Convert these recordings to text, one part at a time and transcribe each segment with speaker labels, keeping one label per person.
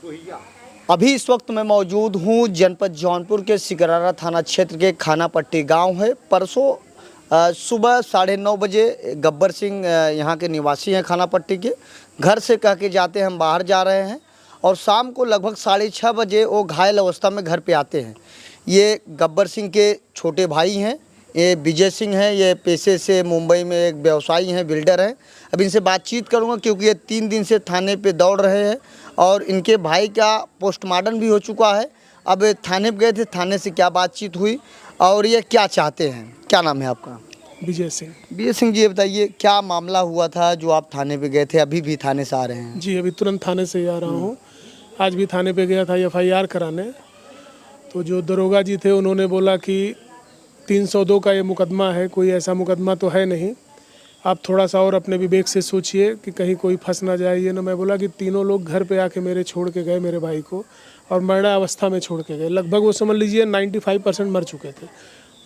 Speaker 1: अभी इस वक्त मैं मौजूद हूँ जनपद जौनपुर के सिकरारा थाना क्षेत्र के खानापट्टी गांव है। परसों सुबह 9:30 बजे गब्बर सिंह यहाँ के निवासी हैं खानापट्टी के। घर से कह के जाते हैं हम बाहर जा रहे हैं और शाम को लगभग 6:30 बजे वो घायल अवस्था में घर पे आते हैं। ये गब्बर सिंह के छोटे भाई हैं, ये विजय सिंह हैं। ये पेशे से मुंबई में एक व्यवसायी हैं, बिल्डर हैं। अब इनसे बातचीत करूंगा क्योंकि ये 3 दिन से थाने पे दौड़ रहे हैं और इनके भाई का पोस्टमार्टम भी हो चुका है। अब थाने पे गए थे, थाने से क्या बातचीत हुई और ये क्या चाहते हैं। क्या नाम है आपका?
Speaker 2: विजय सिंह।
Speaker 1: विजय सिंह जी, ये बताइए क्या मामला हुआ था जो आप थाने पे गए थे? अभी भी थाने से आ रहे हैं?
Speaker 2: जी, अभी तुरंत थाने से ही आ रहा हूँ। आज भी थाने पे गया था FIR कराने। तो जो दरोगा जी थे उन्होंने बोला कि 302 का ये मुकदमा है, कोई ऐसा मुकदमा तो है नहीं, आप थोड़ा सा और अपने विवेक से सोचिए कि कहीं कोई फंस ना जाए। ये ना, मैं बोला कि तीनों लोग घर पे आके मेरे छोड़ के गए मेरे भाई को, और मरना अवस्था में छोड़ के गए। लगभग वो समझ लीजिए 95% मर चुके थे।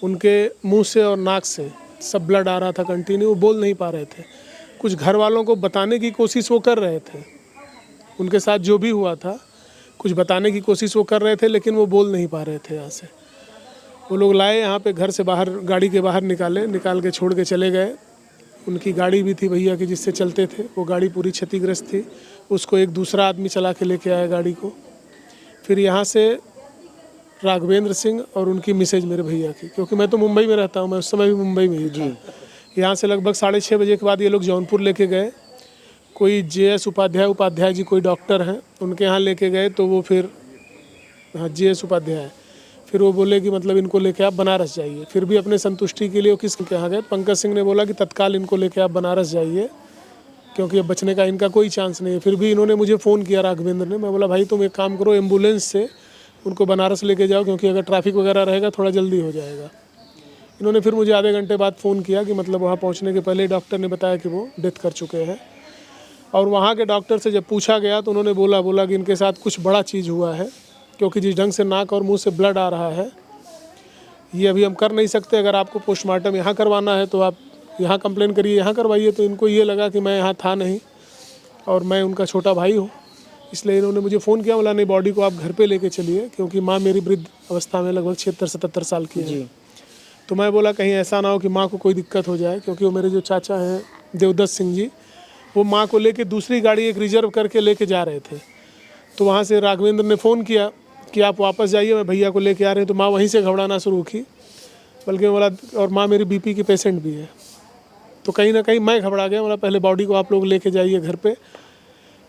Speaker 2: उनके मुंह से और नाक से सब ब्लड आ रहा था कंटिन्यू, वो बोल नहीं पा रहे थे। कुछ घर वालों को बताने की कोशिश वो कर रहे थे, उनके साथ जो भी हुआ था कुछ बताने की कोशिश वो कर रहे थे, लेकिन वो बोल नहीं पा रहे थे। यहाँ से वो लोग लाए, यहाँ पे घर से बाहर, गाड़ी के बाहर निकाल के छोड़ के चले गए। उनकी गाड़ी भी थी भैया की जिससे चलते थे, वो गाड़ी पूरी क्षतिग्रस्त थी। उसको एक दूसरा आदमी चला के लेके आया गाड़ी को। फिर यहाँ से राघवेंद्र सिंह और उनकी मिसेज मेरे भैया की, क्योंकि मैं तो मुंबई में रहता हूँ, मैं उस समय भी मुंबई में ही था। यहाँ से लगभग 6:30 बजे के बाद ये लोग जौनपुर लेके गए। कोई JS उपाध्याय जी कोई डॉक्टर हैं, उनके यहाँ लेके गए। तो वो फिर, हाँ, JS उपाध्याय, फिर वो बोले कि मतलब इनको लेके आप बनारस जाइए। फिर भी अपने संतुष्टि के लिए वो किसके यहाँ गए, पंकज सिंह ने बोला कि तत्काल इनको लेके आप बनारस जाइए, क्योंकि अब बचने का इनका कोई चांस नहीं है। फिर भी इन्होंने मुझे फ़ोन किया, राघवेंद्र ने। मैं बोला भाई तुम एक काम करो, एम्बुलेंस से उनको बनारस लेके जाओ, क्योंकि अगर ट्रैफिक वगैरह रहेगा थोड़ा जल्दी हो जाएगा। इन्होंने फिर मुझे आधे घंटे बाद फ़ोन किया कि मतलब वहाँ पहुँचने के पहले डॉक्टर ने बताया कि वो डेथ कर चुके हैं। और वहाँ के डॉक्टर से जब पूछा गया तो उन्होंने बोला कि इनके साथ कुछ बड़ा चीज़ हुआ है, क्योंकि जिस ढंग से नाक और मुंह से ब्लड आ रहा है ये अभी हम कर नहीं सकते। अगर आपको पोस्टमार्टम यहाँ करवाना है तो आप यहाँ कंप्लेन करिए, यहाँ करवाइए। तो इनको ये लगा कि मैं यहाँ था नहीं और मैं उनका छोटा भाई हूँ, इसलिए इन्होंने मुझे फ़ोन किया। बोला नहीं, बॉडी को आप घर पे लेके चलिए, क्योंकि माँ मेरी वृद्ध अवस्था में लगभग 76-77 साल की है। तो मैं बोला कहीं ऐसा ना हो कि माँ को कोई दिक्कत हो जाए, क्योंकि वो मेरे जो चाचा हैं देवदत्त सिंह जी, वो माँ को लेके दूसरी गाड़ी एक रिजर्व करके लेके जा रहे थे। तो वहाँ से राघवेंद्र ने फ़ोन किया कि आप वापस जाइए, मैं भैया को लेके आ रहे हैं। तो माँ वहीं से घबराना शुरू की, बल्कि बोला, और माँ मेरी BP की पेशेंट भी है। तो कहीं ना कहीं मैं घबरा गया। बोला पहले बॉडी को आप लोग लेके जाइए घर पे।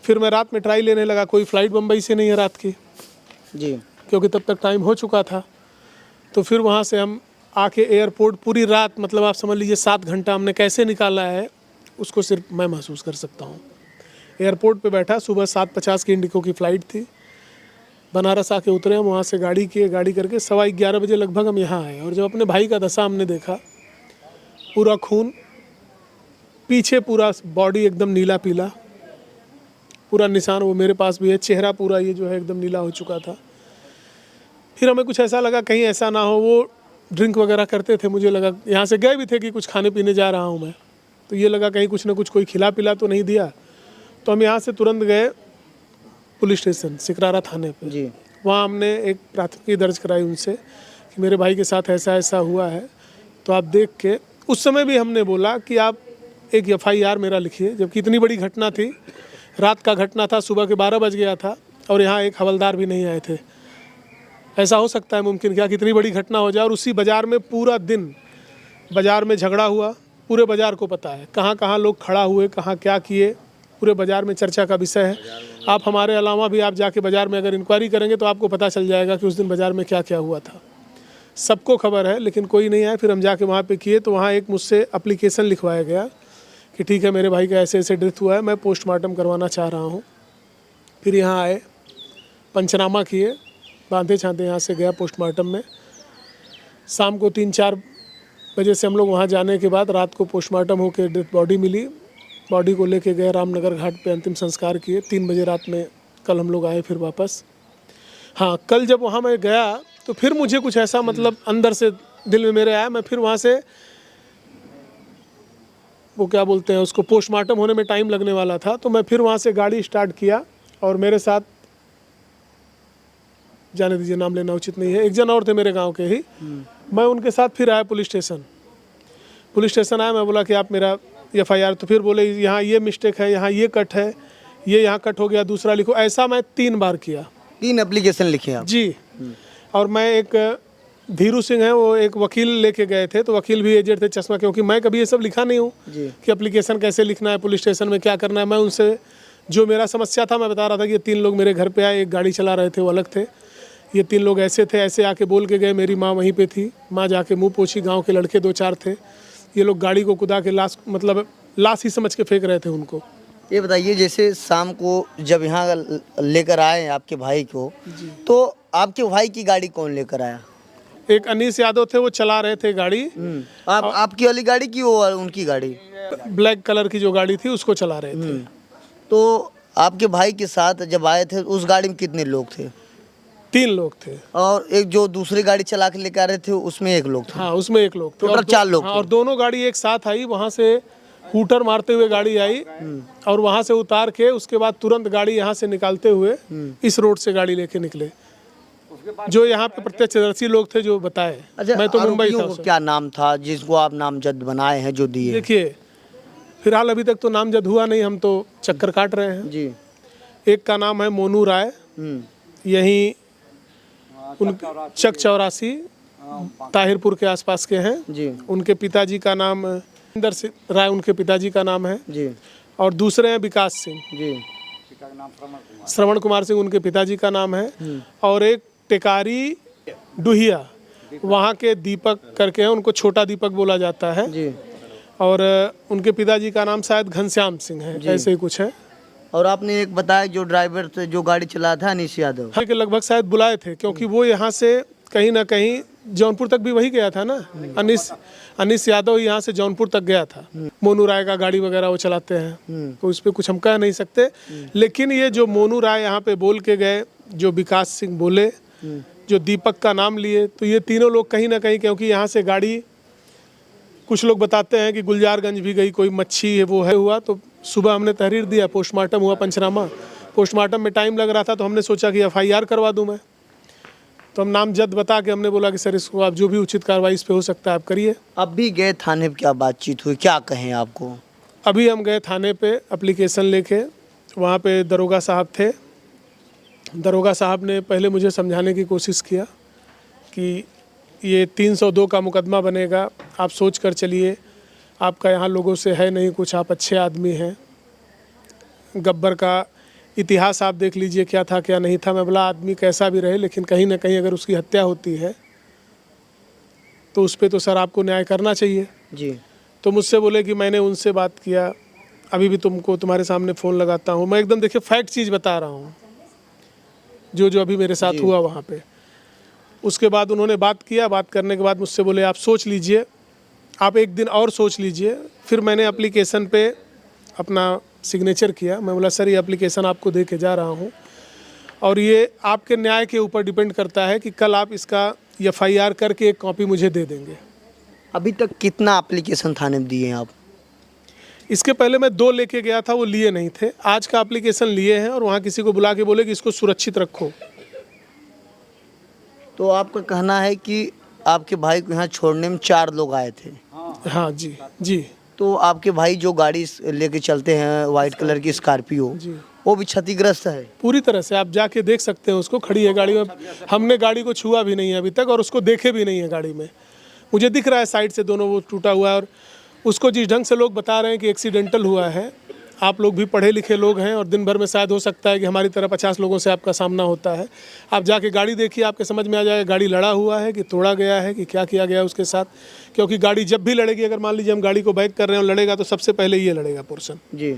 Speaker 2: फिर मैं रात में ट्राई लेने लगा, कोई फ़्लाइट मुंबई से नहीं है रात की
Speaker 1: जी,
Speaker 2: क्योंकि तब तक टाइम हो चुका था। तो फिर वहाँ से हम आके एयरपोर्ट पूरी रात, मतलब आप समझ लीजिए 7 घंटा हमने कैसे निकाला है उसको सिर्फ मैं महसूस कर सकता हूँ। एयरपोर्ट पे बैठा, सुबह 7:50 की इंडिगो की फ़्लाइट थी। बनारस आके उतरे हम, वहाँ से गाड़ी करके 11:15 बजे लगभग हम यहाँ आए। और जब अपने भाई का दशा हमने देखा, पूरा खून, पीछे पूरा बॉडी एकदम नीला पीला, पूरा निशान वो मेरे पास भी है, चेहरा पूरा ये जो है एकदम नीला हो चुका था। फिर हमें कुछ ऐसा लगा कहीं ऐसा ना हो, वो ड्रिंक वगैरह करते थे, मुझे लगा यहाँ से गए भी थे कि कुछ खाने पीने जा रहा हूँ मैं, तो ये लगा कहीं कुछ ना कुछ कोई खिला पिला तो नहीं दिया। तो हम यहाँ से तुरंत गए पुलिस स्टेशन सिकरारा थाने पे जी। वहाँ हमने एक प्राथमिकी दर्ज कराई उनसे कि मेरे भाई के साथ ऐसा ऐसा हुआ है। तो आप देख के, उस समय भी हमने बोला कि आप एक FIR मेरा लिखिए, जबकि इतनी बड़ी घटना थी, रात का घटना था, सुबह के 12 बज गया था और यहाँ एक हवलदार भी नहीं आए थे। ऐसा हो सकता है मुमकिन क्या, कितनी बड़ी घटना हो जाए और उसी बाज़ार में पूरा दिन बाज़ार में झगड़ा हुआ, पूरे बाज़ार को पता है कहाँ कहाँ लोग खड़ा हुए, कहाँ क्या किए, पूरे बाज़ार में चर्चा का विषय है। आप हमारे अलावा भी आप जाके बाज़ार में अगर इंक्वायरी करेंगे तो आपको पता चल जाएगा कि उस दिन बाज़ार में क्या क्या हुआ था। सबको खबर है, लेकिन कोई नहीं आया। फिर हम जाके वहाँ पे किए तो वहाँ एक मुझसे एप्लीकेशन लिखवाया गया कि ठीक है मेरे भाई का ऐसे ऐसे डेथ हुआ है, मैं पोस्टमार्टम करवाना चाह रहा हूँ। फिर यहाँ आए, पंचनामा किए, बांधे छांधे यहाँ से गया पोस्टमार्टम में। शाम को 3-4 बजे से हम लोग वहाँ जाने के बाद रात को पोस्टमार्टम होकर डेथ बॉडी मिली। बॉडी को लेके गए रामनगर घाट पे, अंतिम संस्कार किए। 3 बजे रात में कल हम लोग आए फिर वापस। हाँ, कल जब वहाँ मैं गया तो फिर मुझे कुछ ऐसा मतलब अंदर से दिल में मेरे आया। मैं फिर वहाँ से, वो क्या बोलते हैं उसको, पोस्टमार्टम होने में टाइम लगने वाला था, तो मैं फिर वहाँ से गाड़ी स्टार्ट किया और मेरे साथ जाने दीजिए, नाम लेना उचित नहीं है। एक जन और थे मेरे गांव के ही, मैं उनके साथ फिर आया पुलिस स्टेशन आया। मैं बोला कि आप मेरा FIR, तो फिर बोले यहाँ ये मिस्टेक है, यहाँ ये कट है, ये यहाँ कट हो गया, दूसरा लिखो। ऐसा मैं 3 बार किया।
Speaker 1: 3 एप्लीकेशन लिखे आप?
Speaker 2: जी। और मैं एक धीरू सिंह है, वो एक वकील लेके गए थे, तो वकील भी एजेड थे, चश्मा, क्योंकि मैं कभी ये सब लिखा नहीं हूँ कि एप्लीकेशन कैसे लिखना है, पुलिस स्टेशन में क्या करना है। मैं उनसे जो मेरा समस्या था मैं बता रहा था कि ये 3 लोग मेरे घर पे आए, एक गाड़ी चला रहे थे, वो अलग थे। ये 3 लोग ऐसे थे, ऐसे आके बोल के गए। मेरी माँ वहीं पे थी, माँ जाके मुँह पोछी। गाँव के लड़के 2-4 थे। ये लोग गाड़ी को कुदा के लाश, मतलब लाश ही समझ के फेंक रहे थे उनको।
Speaker 1: ये बताइए, जैसे शाम को जब यहाँ लेकर आए आपके भाई को, तो आपके भाई की गाड़ी कौन लेकर आया?
Speaker 2: एक अनीस यादव थे, वो चला रहे थे गाड़ी।
Speaker 1: आपकी वाली गाड़ी की, वो उनकी गाड़ी?
Speaker 2: ब्लैक कलर की जो गाड़ी थी उसको चला रहे थे।
Speaker 1: तो आपके भाई के साथ जब आए थे उस गाड़ी में कितने लोग थे?
Speaker 2: 3 लोग थे।
Speaker 1: और एक जो दूसरी गाड़ी चला के लेकर आ रहे थे उसमें 1 लोग थे?
Speaker 2: हाँ, उसमें 1 लोग थे।
Speaker 1: टोटल 4 लोग थे।
Speaker 2: और दोनों गाड़ी एक साथ आई, वहाँ से हूटर मारते हुए गाड़ी आई और वहाँ से उतार के उसके बाद तुरंत गाड़ी यहाँ से निकालते हुए इस रोड से गाड़ी लेके निकले। जो यहाँ पे प्रत्यक्षदर्शी लोग थे जो बताए।
Speaker 1: अच्छा,
Speaker 2: मैं तो मुंबई था।
Speaker 1: क्या नाम था जिसको आप नामजद बनाए हैं, जो दिए?
Speaker 2: देखिए, फिलहाल अभी तक तो नामजद हुआ नहीं, हम तो चक्कर काट रहे हैं
Speaker 1: जी।
Speaker 2: एक का नाम है मोनू राय, यहीं चक 84 ताहिरपुर के आसपास के हैं
Speaker 1: जी।
Speaker 2: उनके पिताजी का नाम इंदर राय, उनके पिताजी का नाम है
Speaker 1: जी।
Speaker 2: और दूसरे हैं विकास सिंह
Speaker 1: जी।
Speaker 2: श्रवण कुमार सिंह, उनके पिताजी का नाम है। और एक टेकारी डुहिया, वहाँ के दीपक करके हैं, उनको छोटा दीपक बोला जाता है
Speaker 1: जी।
Speaker 2: और उनके पिताजी का नाम शायद घनश्याम सिंह है, ऐसे ही कुछ है।
Speaker 1: और आपने एक बताया जो ड्राइवर थे, जो गाड़ी चला था, अनीस यादव
Speaker 2: के लगभग शायद बुलाए थे, क्योंकि वो यहाँ से कहीं ना कहीं जौनपुर तक भी वही गया था ना। अनीस यादव यहाँ से जौनपुर तक गया था। मोनू राय का गाड़ी वगैरह वो चलाते हैं, तो इस पर कुछ हम कह नहीं सकते। लेकिन ये जो मोनू राय यहाँ पे बोल के गए, जो विकास सिंह बोले, जो दीपक का नाम लिए, तो ये तीनों लोग कहीं ना कहीं, क्योंकि यहाँ से गाड़ी, कुछ लोग बताते हैं कि गुलजारगंज भी गई, कोई मच्छी है वो है हुआ। तो सुबह हमने तहरीर दिया, पोस्टमार्टम हुआ, पंचनामा। पोस्टमार्टम में टाइम लग रहा था, तो हमने सोचा कि FIR करवा दूं मैं। तो हम नामजद बता के हमने बोला कि सर इसको आप जो भी उचित कार्रवाई इस पे हो सकता है आप करिए।
Speaker 1: अब भी गए थाने पे, क्या बातचीत हुई, क्या कहें आपको?
Speaker 2: अभी हम गए थाने पे एप्लीकेशन लेके, वहाँ पे दरोगा साहब थे। दरोगा साहब ने पहले मुझे समझाने की कोशिश किया कि ये 302 का मुकदमा बनेगा, आप सोच कर चलिए, आपका यहाँ लोगों से है नहीं कुछ, आप अच्छे आदमी हैं। गब्बर का इतिहास आप देख लीजिए, क्या था क्या नहीं था। मैं बोला आदमी कैसा भी रहे, लेकिन कहीं ना कहीं अगर उसकी हत्या होती है तो उस पर तो सर आपको न्याय करना चाहिए
Speaker 1: जी।
Speaker 2: तो मुझसे बोले कि मैंने उनसे बात किया, अभी भी तुम्हारे सामने फ़ोन लगाता हूँ। मैं एकदम देखिए फैक्ट चीज़ बता रहा हूँ, जो जो अभी मेरे साथ हुआ वहाँ पे। उसके बाद उन्होंने बात किया, बात करने के बाद मुझसे बोले आप सोच लीजिए, आप 1 दिन और सोच लीजिए। फिर मैंने एप्लीकेशन पे अपना सिग्नेचर किया। मैं बोला सर ये एप्लीकेशन आपको दे के जा रहा हूँ और ये आपके न्याय के ऊपर डिपेंड करता है कि कल आप इसका FIR करके एक कॉपी मुझे दे देंगे।
Speaker 1: अभी तक कितना एप्लीकेशन थाने में दिए हैं आप?
Speaker 2: इसके पहले मैं 2 लेके गया था, वो लिए नहीं थे। आज का एप्लीकेशन लिए हैं और वहाँ किसी को बुला के बोले कि इसको सुरक्षित रखो।
Speaker 1: तो आपका कहना है कि आपके भाई को यहाँ छोड़ने में 4 लोग आए थे?
Speaker 2: हाँ जी जी।
Speaker 1: तो आपके भाई जो गाड़ी लेके चलते हैं, वाइट कलर की स्कॉर्पियो, वो भी क्षतिग्रस्त है
Speaker 2: पूरी तरह से। आप जाके देख सकते हैं, उसको खड़ी है गाड़ी में। हमने गाड़ी को छुआ भी नहीं है अभी तक और उसको देखे भी नहीं है गाड़ी में। मुझे दिख रहा है साइड से दोनों वो टूटा हुआ है और उसको जिस ढंग से लोग बता रहे हैं कि एक्सीडेंटल हुआ है। आप लोग भी पढ़े लिखे लोग हैं और दिन भर में शायद हो सकता है कि हमारी तरह 50 लोगों से आपका सामना होता है। आप जाके गाड़ी देखिए, आपके समझ में आ जाएगा गाड़ी लड़ा हुआ है कि तोड़ा गया है कि क्या किया गया है उसके साथ। क्योंकि गाड़ी जब भी लड़ेगी, अगर मान लीजिए हम गाड़ी को बैक कर रहे हैं और लड़ेगा, तो सबसे पहले ये लड़ेगा पोर्शन
Speaker 1: जी,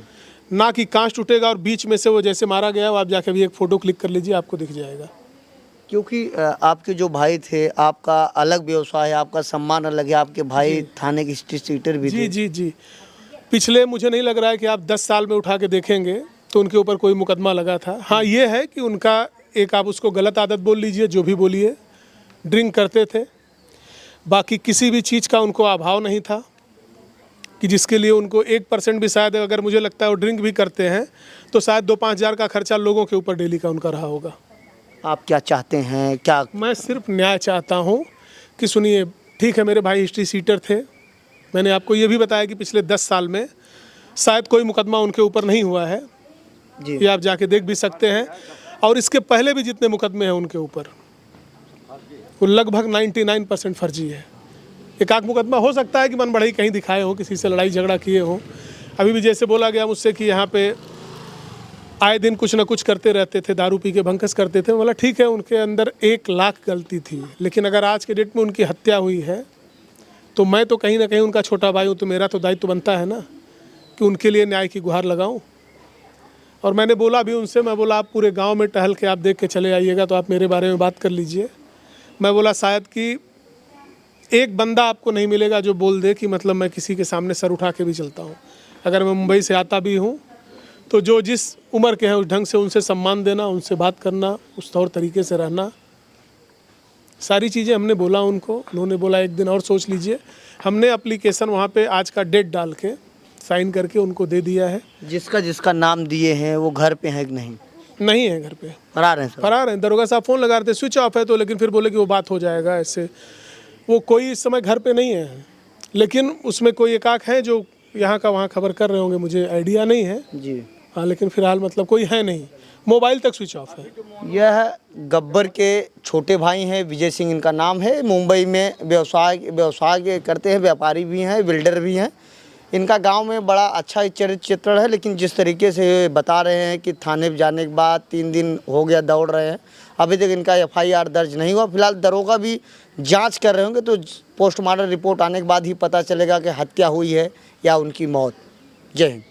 Speaker 2: ना कि कांच टूटेगा और बीच में से वो जैसे मारा गया। आप जाके भी एक फ़ोटो क्लिक कर लीजिए, आपको दिख जाएगा।
Speaker 1: क्योंकि आपके जो भाई थे, आपका अलग व्यवसाय है, आपका सम्मान अलग है, आपके भाई थाने के सीटर भी थे।
Speaker 2: जी जी जी। पिछले मुझे नहीं लग रहा है कि आप 10 साल में उठा के देखेंगे तो उनके ऊपर कोई मुकदमा लगा था। हाँ, ये है कि उनका एक, आप उसको गलत आदत बोल लीजिए, जो भी बोलिए, ड्रिंक करते थे। बाकी किसी भी चीज़ का उनको अभाव नहीं था कि जिसके लिए उनको 1% भी, शायद अगर मुझे लगता है वो ड्रिंक भी करते हैं तो शायद 2-5 हज़ार का खर्चा लोगों के ऊपर डेली का उनका रहा होगा।
Speaker 1: आप क्या चाहते हैं, क्या?
Speaker 2: मैं सिर्फ न्याय चाहता हूँ कि सुनिए, ठीक है मेरे भाई हिस्ट्री सीटर थे, मैंने आपको ये भी बताया कि पिछले 10 साल में शायद कोई मुकदमा उनके ऊपर नहीं हुआ है,
Speaker 1: जी।
Speaker 2: ये आप जाके देख भी सकते हैं। और इसके पहले भी जितने मुकदमे हैं उनके ऊपर, वो लगभग 99% फर्जी है। एक आध मुकदमा हो सकता है कि मन बढ़ई कहीं दिखाए हो, किसी से लड़ाई झगड़ा किए हो। अभी भी जैसे बोला गया मुझसे कि यहाँ पे आए दिन कुछ ना कुछ करते रहते थे, दारू पी के भंकस करते थे। बोला ठीक है, उनके अंदर 1 लाख गलती थी, लेकिन अगर आज के डेट में उनकी हत्या हुई है तो मैं तो कहीं ना कहीं उनका छोटा भाई हूँ, तो मेरा तो दायित्व बनता है ना कि उनके लिए न्याय की गुहार लगाऊं। और मैंने बोला भी उनसे, मैं बोला आप पूरे गांव में टहल के आप देख के चले आइएगा तो आप मेरे बारे में बात कर लीजिए। मैं बोला शायद कि एक बंदा आपको नहीं मिलेगा जो बोल दे कि मतलब मैं किसी के सामने सर उठा के भी चलता हूँ। अगर मैं मुंबई से आता भी हूँ तो जो जिस उम्र के हैं उस ढंग से उनसे सम्मान देना, उनसे बात करना, उस तौर तरीके से रहना, सारी चीज़ें हमने बोला उनको। उन्होंने बोला एक दिन और सोच लीजिए। हमने एप्लीकेशन वहाँ पे आज का डेट डाल के साइन करके उनको दे दिया है।
Speaker 1: जिसका नाम दिए हैं वो घर पे है कि नहीं?
Speaker 2: नहीं है घर पे,
Speaker 1: फरार हैं सब?
Speaker 2: फरार हैं। दरोगा साहब फ़ोन लगा रहे थे, स्विच ऑफ है, तो लेकिन फिर बोले कि वो बात हो जाएगा ऐसे। वो कोई इस समय घर पे नहीं है, लेकिन उसमें कोई एकाक है जो यहाँ का वहाँ खबर कर रहे होंगे, मुझे आइडिया नहीं है।
Speaker 1: जी।
Speaker 2: हाँ, लेकिन फिलहाल मतलब कोई है नहीं, मोबाइल तक स्विच ऑफ है।
Speaker 1: यह गब्बर के छोटे भाई हैं, विजय सिंह इनका नाम है। मुंबई में व्यवसाय करते हैं, व्यापारी भी हैं, बिल्डर भी हैं। इनका गांव में बड़ा अच्छा चित्रण है, लेकिन जिस तरीके से बता रहे हैं कि थाने जाने के बाद 3 दिन हो गया दौड़ रहे हैं, अभी तक इनका FIR दर्ज नहीं हुआ। फिलहाल दरोगा भी जांच कर रहे होंगे, तो पोस्टमार्टम रिपोर्ट आने के बाद ही पता चलेगा कि हत्या हुई है या उनकी मौत। जय हिंद।